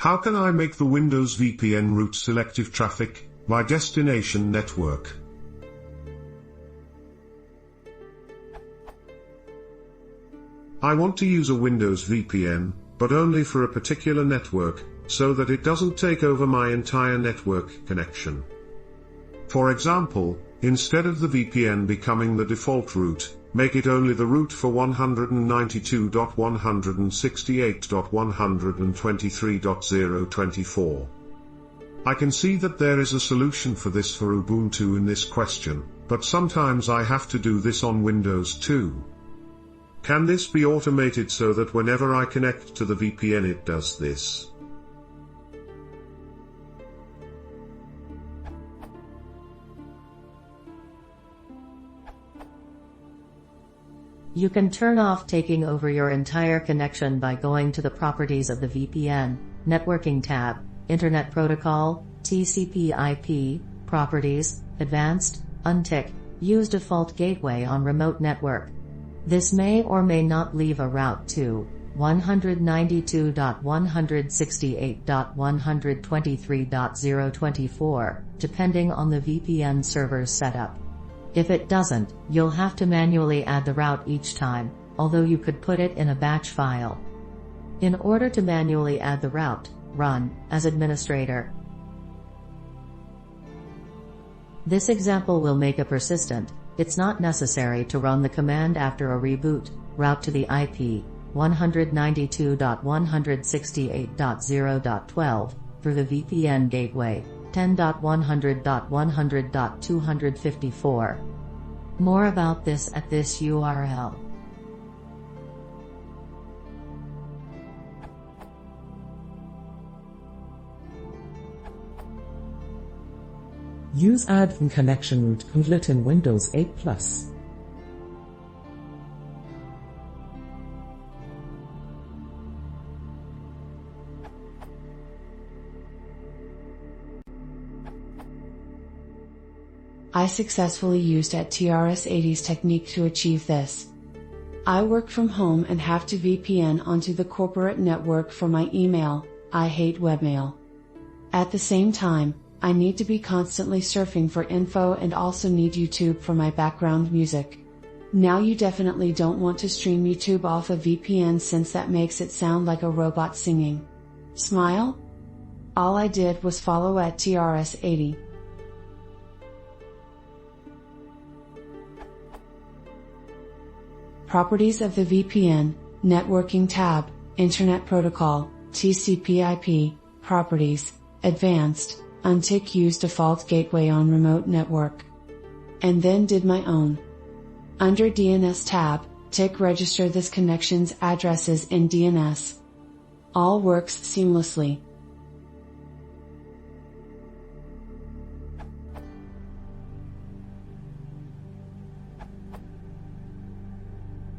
How can I make the Windows VPN route selective traffic, my destination network? I want to use a Windows VPN, but only for a particular network, so that it doesn't take over my entire network connection. For example, instead of the VPN becoming the default route, make it only the route for 192.168.123.024. I can see that there is a solution for this for Ubuntu in this question, but sometimes I have to do this on Windows too. Can this be automated so that whenever I connect to the VPN it does this? You can turn off taking over your entire connection by going to the Properties of the VPN, Networking tab, Internet Protocol, TCP/IP, Properties, Advanced, untick, Use Default Gateway on Remote Network. This may or may not leave a route to 192.168.123.024, depending on the VPN server's setup. If it doesn't, you'll have to manually add the route each time, although you could put it in a batch file. In order to manually add the route, run as administrator. This example will make a persistent. It's not necessary to run the command after a reboot, route to the IP 192.168.0.12 through the VPN gateway 10.100.100.254. More about this at this URL. Use add from connection route template in Windows 8 Plus. I successfully used at TRS-80's technique to achieve this. I work from home and have to VPN onto the corporate network for my email. I hate webmail. At the same time, I need to be constantly surfing for info and also need YouTube for my background music. Now you definitely don't want to stream YouTube off a VPN since that makes it sound like a robot singing. Smile? All I did was follow at TRS-80. Properties of the VPN, Networking tab, Internet Protocol, TCP/IP, Properties, Advanced, untick Use Default Gateway on Remote Network. And then did my own. Under DNS tab, tick Register this connection's addresses in DNS. All works seamlessly.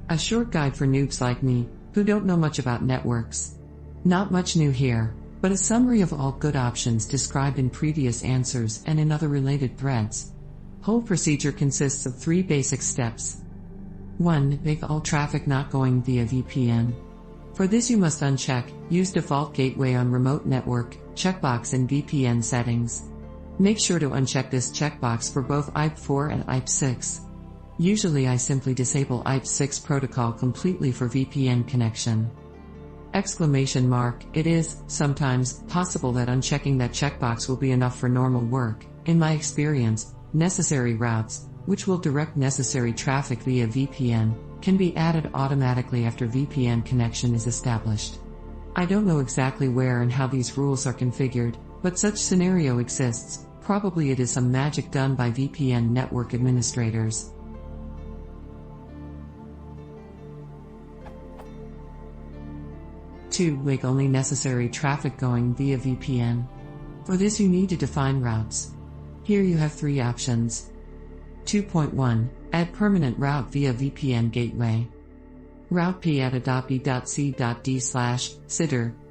A short guide for noobs like me, who don't know much about networks. Not much new here, but a summary of all good options described in previous answers and in other related threads. Whole procedure consists of 3 basic steps. 1. Make all traffic not going via VPN. For this you must uncheck Use Default Gateway on Remote Network checkbox in VPN settings. Make sure to uncheck this checkbox for both IP4 and IP6. Usually I simply disable IP6 protocol completely for VPN connection. ! It is, sometimes, possible that unchecking that checkbox will be enough for normal work. In my experience, necessary routes, which will direct necessary traffic via VPN, can be added automatically after VPN connection is established. I don't know exactly where and how these rules are configured, but such scenario exists. Probably it is some magic done by VPN network administrators. 2. Make only necessary traffic going via VPN. For this you need to define routes. Here you have 3 options. 2.1. Add permanent route via VPN gateway. Route p at a.b.c.d/sitter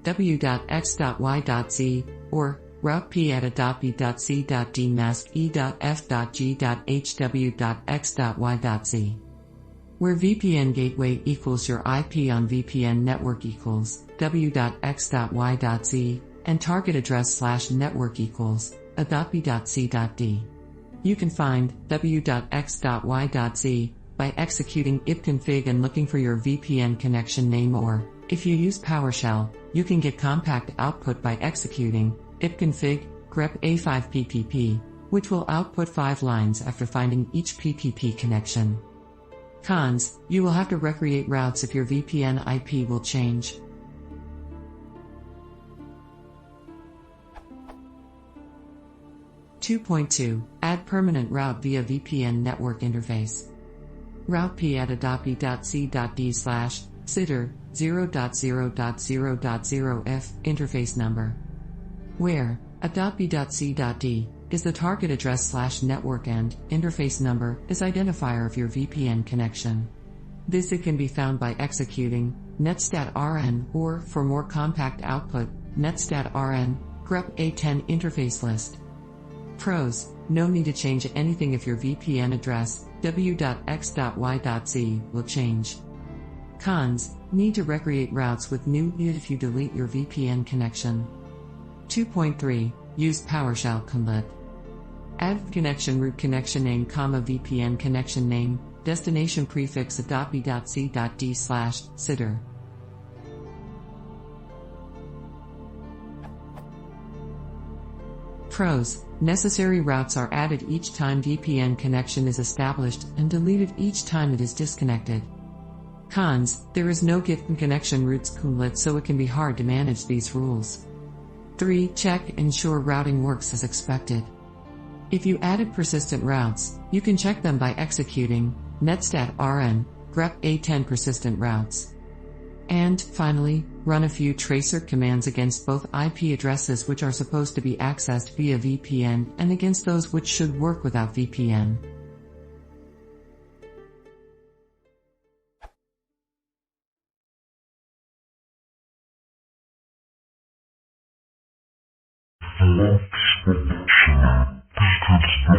w.x.y.z or route p at a.b.c.d mask e.f.g.hw.x.y.z. Where VPN gateway equals your IP on VPN network equals w.x.y.z, and target address/network equals a.b.c.d. You can find w.x.y.z by executing ipconfig and looking for your VPN connection name, or, if you use PowerShell, you can get compact output by executing ipconfig grep a5ppp, which will output 5 lines after finding each PPP connection. Cons: you will have to recreate routes if your VPN IP will change. Add permanent route via VPN network interface. Route p at a.b.c.d/sitter 0.0.0.0 interface number, where a.b.c.d is the target address/network and interface number is identifier of your VPN connection. This it can be found by executing netstatrn, or, for more compact output, netstatrn grep a10 interface list. Pros: no need to change anything if your VPN address w.x.y.z will change. Cons: need to recreate routes with new if you delete your VPN connection. 2.3 Use PowerShell commit. Add connection root connection name, VPN connection name, destination prefix a.b.c.d/sitter. Pros: necessary routes are added each time VPN connection is established and deleted each time it is disconnected. Cons: there is no given connection roots commit, so it can be hard to manage these rules. 3. Check ensure routing works as expected. If you added persistent routes, you can check them by executing netstatrn grep a10 persistent routes. And, finally, run a few tracer commands against both IP addresses which are supposed to be accessed via VPN and against those which should work without VPN. Select protection. Please consider